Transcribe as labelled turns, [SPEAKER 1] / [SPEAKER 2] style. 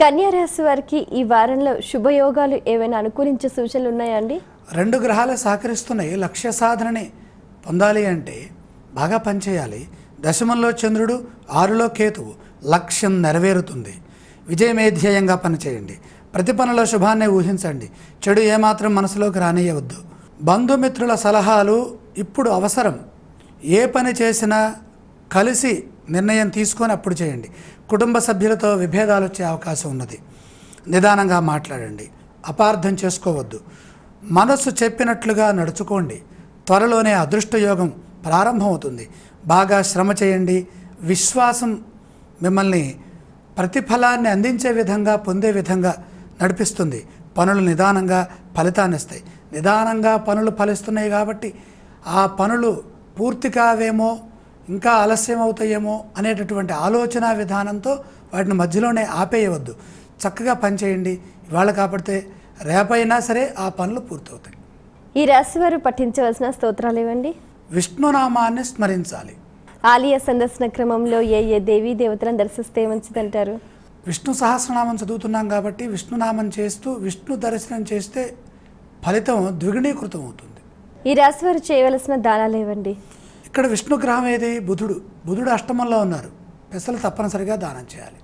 [SPEAKER 1] కన్యా రాశి వారికి ఈ వారంలో శుభయోగాలు ఏవైనా అనుకూలించే సూచనలు ఉన్నాయా అండి?
[SPEAKER 2] రెండు గ్రహాలు సహకరిస్తున్నాయి. లక్ష్య సాధనని పొందాలి అంటే బాగా పనిచేయాలి. దశమంలో చంద్రుడు, 6లో కేతువు. లక్ష్యం నెరవేరుతుంది. విజయమే ధ్యేయంగా పనిచేయండి. ప్రతి పనిలో శుభాన్ని ఊహించండి. చెడు ఏమాత్రం మనసులోకి రానియవద్దు. బంధుమిత్రుల సలహాలు ఇప్పుడు అవసరం. ఏ పని చేసినా కలిసి నిర్ణయం తీసుకొని అప్పుడు చేయండి. కుటుంబ సభ్యులతో విభేదాలు వచ్చే అవకాశం ఉన్నది. నిదానంగా మాట్లాడండి. అపార్థం చేసుకోవద్దు. మనసు చెప్పినట్లుగా నడుచుకోండి. త్వరలోనే అదృష్టయోగం ప్రారంభమవుతుంది. బాగా శ్రమ చేయండి. విశ్వాసం మిమ్మల్ని ప్రతిఫలాన్ని అందించే విధంగా, పొందే విధంగా నడిపిస్తుంది. పనులు నిదానంగా ఫలితాన్ని ఇస్తాయి. నిదానంగా పనులు ఫలిస్తున్నాయి కాబట్టి ఆ పనులు పూర్తి కావేమో, ఇంకా ఆలస్యం అవుతాయేమో అనేటటువంటి ఆలోచన విధానంతో వాటిని మధ్యలోనే ఆపేయవద్దు. చక్కగా పనిచేయండి. ఇవాళ కాకపోతే రేపైనా సరే ఆ పనులు పూర్తవుతాయి.
[SPEAKER 1] ఈ రాశి వారు పఠించవలసిన స్తోత్రాలు ఇవ్వండి.
[SPEAKER 2] విష్ణునామాన్ని స్మరించాలి.
[SPEAKER 1] ఆలయ సందర్శన క్రమంలో ఏ దేవీ దేవతలను దర్శిస్తే మంచిదంటారు?
[SPEAKER 2] విష్ణు సహస్రనామం చదువుతున్నాం కాబట్టి విష్ణునామం చేస్తూ విష్ణు దర్శనం చేస్తే ఫలితం ద్విగుణీకృతం అవుతుంది.
[SPEAKER 1] ఈ రాశి వారు చేయవలసిన దానాలు ఇవ్వండి.
[SPEAKER 2] ఇక్కడ విష్ణు గ్రహం ఏది? బుధుడు. బుధుడు అష్టమంలో ఉన్నారు. పెసలు తప్పనిసరిగా దానం చేయాలి.